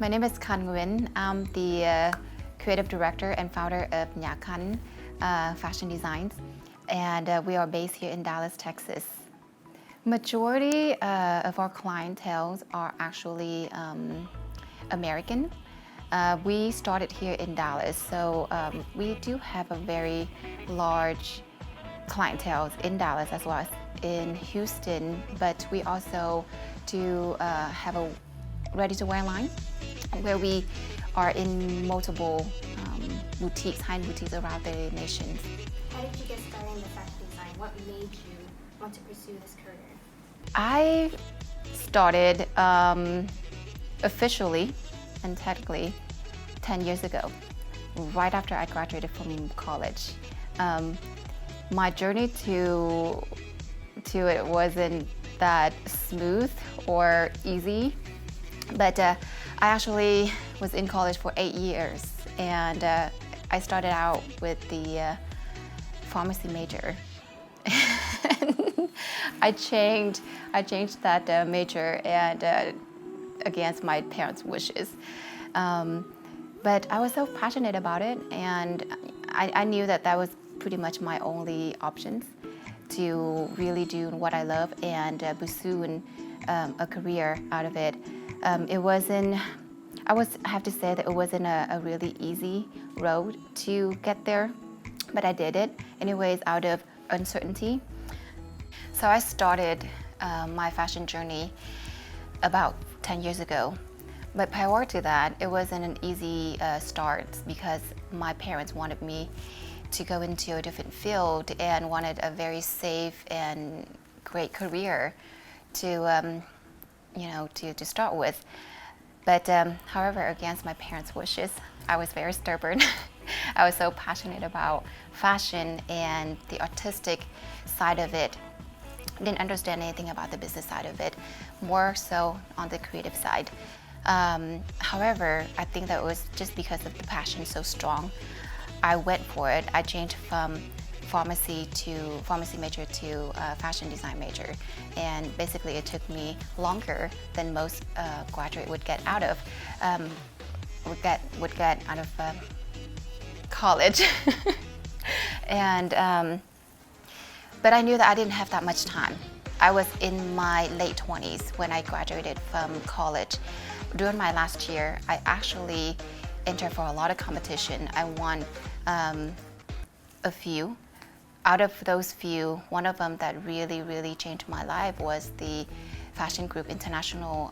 My name is Khanh. I'm the creative director and founder of Khanh Fashion Designs, and we are based here in Dallas, Texas. Majority of our clientele are actually American. We started here in Dallas, so we do have a very large clientele in Dallas as well as in Houston, but we also do have a ready-to-wear line where we are in multiple boutiques, high-end boutiques around the nation. How did you get started in the fashion design? What made you want to pursue this career? I started officially and technically 10 years ago, right after I graduated from college. My journey to it wasn't that smooth or easy, but I actually was in college for 8 years, and I started out with the pharmacy major. I changed that major and against my parents' wishes. But I was so passionate about it, and I knew that was pretty much my only options to really do what I love and pursue a career out of it. I have to say that it wasn't a really easy road to get there, but I did it anyways out of uncertainty. So I started my fashion journey about 10 years ago. But prior to that, it wasn't an easy start because my parents wanted me to go into a different field and wanted a very safe and great career to start with. But however, against my parents' wishes, I was very stubborn. I was so passionate about fashion and the artistic side of it. Didn't understand anything about the business side of it, more so on the creative side. However, I think that it was just because of the passion so strong. I went for it. I changed from pharmacy major to fashion design major, and basically it took me longer than most graduate would get out of college. And but I knew that I didn't have that much time. I was in my late 20s when I graduated from college. During my last year, I actually entered for a lot of competition. I won a few. Out of those few, one of them that really, really changed my life was the Fashion Group International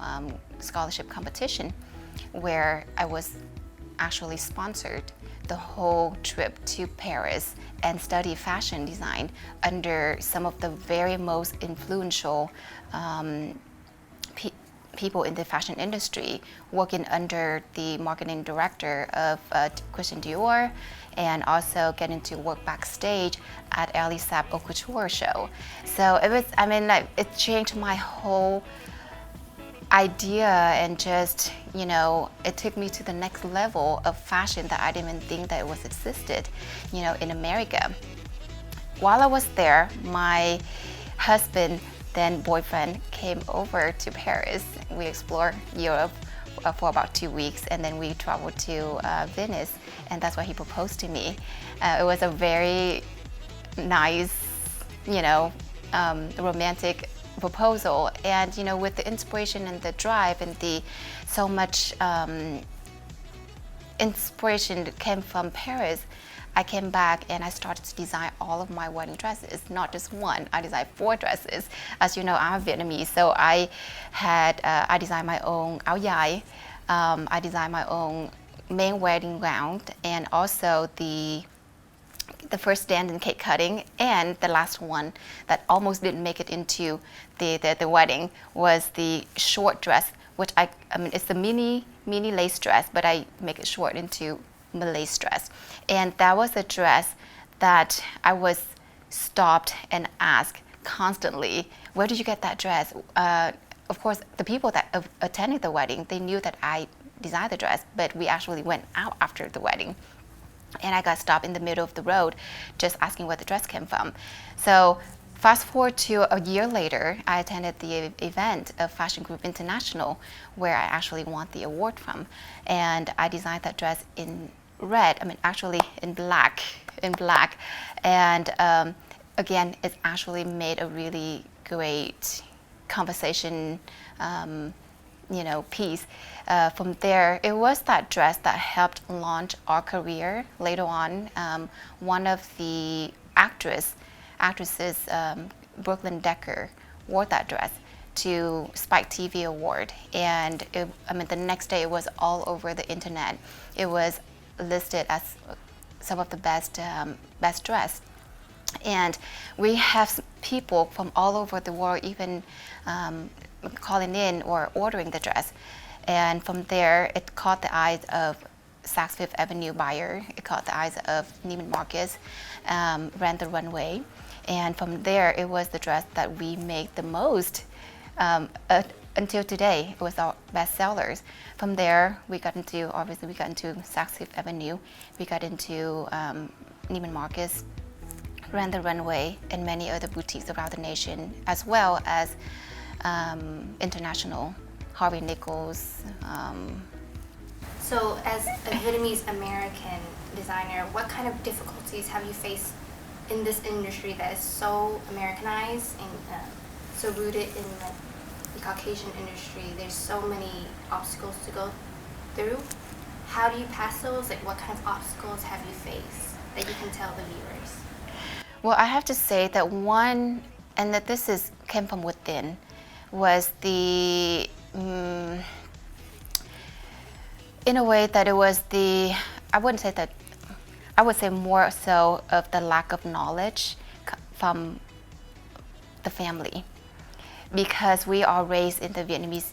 Scholarship Competition, where I was actually sponsored the whole trip to Paris and study fashion design under some of the very most influential people in the fashion industry, working under the marketing director of Christian Dior, and also getting to work backstage at Elisab Haute Couture show. So it was, it changed my whole idea, and just, it took me to the next level of fashion that I didn't even think that it was existed, in America. While I was there, my husband, then boyfriend, came over to Paris. We explored Europe for about 2 weeks, and then we traveled to Venice, and that's why he proposed to me. It was a very nice, romantic proposal, and with the inspiration and the drive and the so much inspiration that came from Paris, I came back and I started to design all of my wedding dresses, not just one. I designed 4 dresses. As you know, I'm Vietnamese, so I designed my own áo dài. I designed my own main wedding gown, and also the first stand and cake cutting, and the last one that almost didn't make it into the wedding was the short dress, which it's the mini lace dress, but I make it short into a lace dress. And that was a dress that I was stopped and asked constantly, where did you get that dress? Of course, the people that attended the wedding, they knew that I designed the dress, but we actually went out after the wedding. And I got stopped in the middle of the road just asking where the dress came from. So Fast forward to a year later, I attended the event of Fashion Group International, where I actually won the award from. And I designed that dress in red, actually in black, And again, it actually made a really great conversation, piece. From there, it was that dress that helped launch our career later on. One of the actresses, Brooklyn Decker, wore that dress to Spike TV Award, and the next day it was all over the internet. It was listed as some of the best dress, and we have people from all over the world even calling in or ordering the dress. And from there, it caught the eyes of Saks Fifth Avenue buyer. It caught the eyes of Neiman Marcus, ran the runway. And from there, it was the dress that we made the most until today. It was our best sellers. From there, we got into Saks Fifth Avenue. We got into Neiman Marcus, ran the runway, and many other boutiques around the nation, as well as international, Harvey Nichols. So as a Vietnamese American designer, what kind of difficulties have you faced in this industry that is so Americanized and so rooted in the Caucasian industry? There's so many obstacles to go through. How do you pass those? Like, what kind of obstacles have you faced that you can tell the viewers? Well, I have to say that one, and that this came from within, was the in a way that it was I would say more so of the lack of knowledge from the family, because we are raised in the Vietnamese.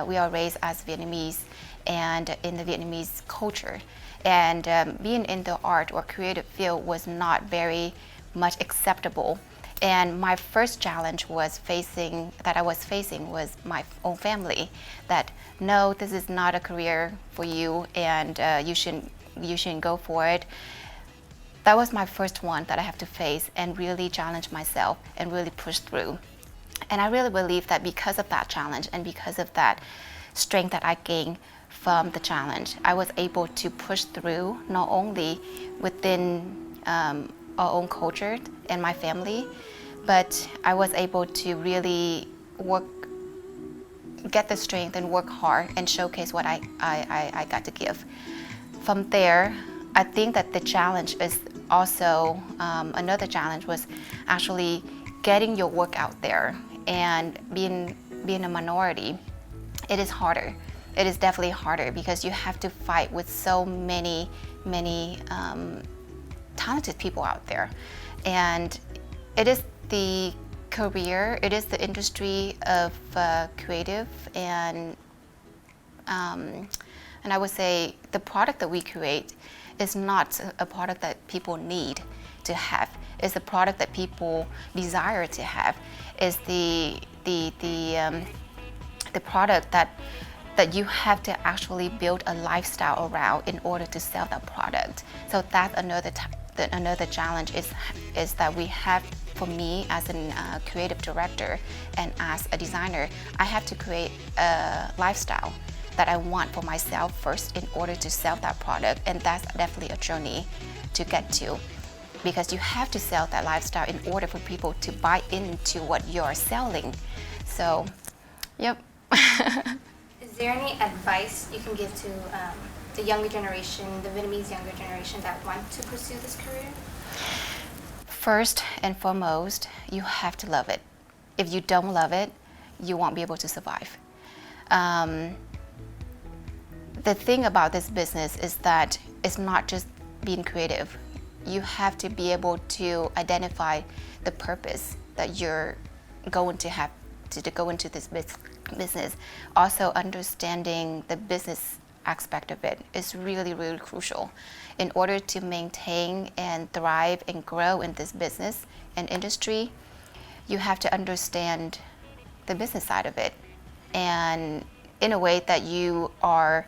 We are raised as Vietnamese and in the Vietnamese culture, and being in the art or creative field was not very much acceptable. And my first challenge I was facing was my own family, that no, this is not a career for you, and you shouldn't go for it. That was my first one that I have to face and really challenge myself and really push through. And I really believe that because of that challenge and because of that strength that I gained from the challenge, I was able to push through not only within our own culture and my family, but I was able to really get the strength and work hard and showcase what I got to give. From there, I think that the challenge is also, another challenge was actually getting your work out there, and being a minority, it is harder. It is definitely harder because you have to fight with so many talented people out there, and it is the career, it is the industry of creative, and I would say the product that we create is not a product that people need to have. It's a product that people desire to have. It's the product that you have to actually build a lifestyle around in order to sell that product. So that's another challenge is that we have, for me as a creative director and as a designer, I have to create a lifestyle that I want for myself first in order to sell that product, and that's definitely a journey to get to, because you have to sell that lifestyle in order for people to buy into what you're selling. So, yep. Is there any advice you can give to the younger generation, the Vietnamese younger generation that want to pursue this career? First and foremost, you have to love it. If you don't love it, you won't be able to survive. The thing about this business is that it's not just being creative. You have to be able to identify the purpose that you're going to have to go into this business. Also, understanding the business aspect of it is really, really crucial. In order to maintain and thrive and grow in this business and industry, you have to understand the business side of it, and in a way that you are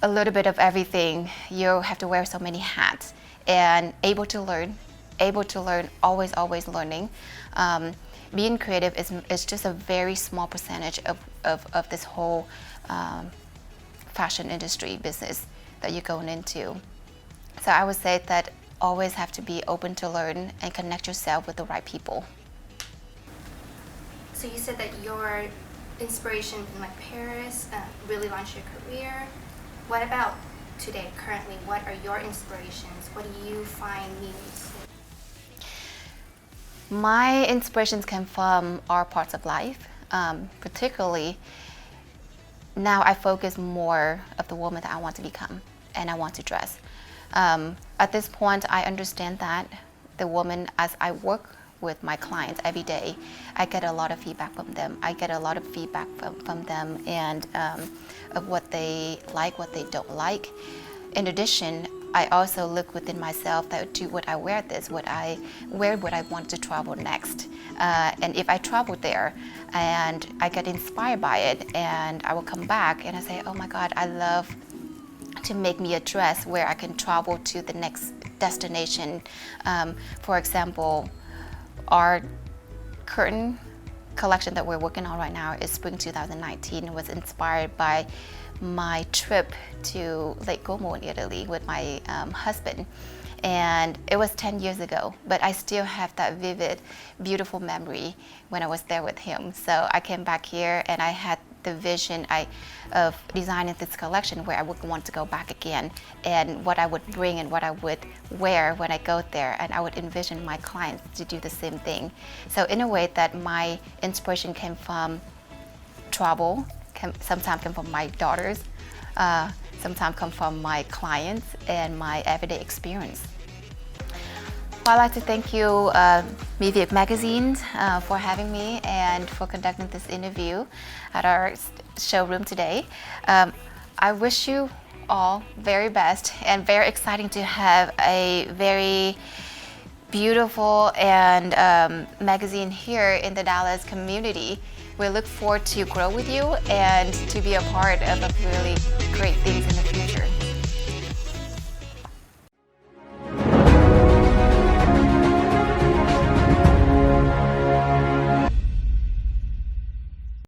a little bit of everything. You have to wear so many hats and able to learn able to learn, always learning. Being creative is just a very small percentage of this whole fashion industry business that you're going into. So I would say that always have to be open to learn and connect yourself with the right people. So you said that your inspiration in like Paris really launched your career. What about today, currently? What are your inspirations? What do you find meaningful? My inspirations come from all parts of life, particularly now I focus more of the woman that I want to become and I want to dress. At this point, I understand that the woman, as I work with my clients every day, I get a lot of feedback from them. I get a lot of feedback from them and of what they like, what they don't like. In addition, I also look within myself that would I wear this? Where would I want to travel next? And if I travel there and I get inspired by it and I will come back and I say, oh my God, I love to make me a dress where I can travel to the next destination. For example, our curtain collection that we're working on right now is spring 2019. It was inspired by my trip to Lake Como in Italy with my husband. And it was 10 years ago, but I still have that vivid, beautiful memory when I was there with him. So I came back here and I had the vision of designing this collection where I would want to go back again and what I would bring and what I would wear when I go there, and I would envision my clients to do the same thing. So in a way that my inspiration came from travel, sometimes come from my daughters, sometimes come from my clients and my everyday experience. Well, I'd like to thank you, Media Magazine, for having me and for conducting this interview at our showroom today. I wish you all very best and very exciting to have a very beautiful and magazine here in the Dallas community. We look forward to grow with you and to be a part of really great things in the future.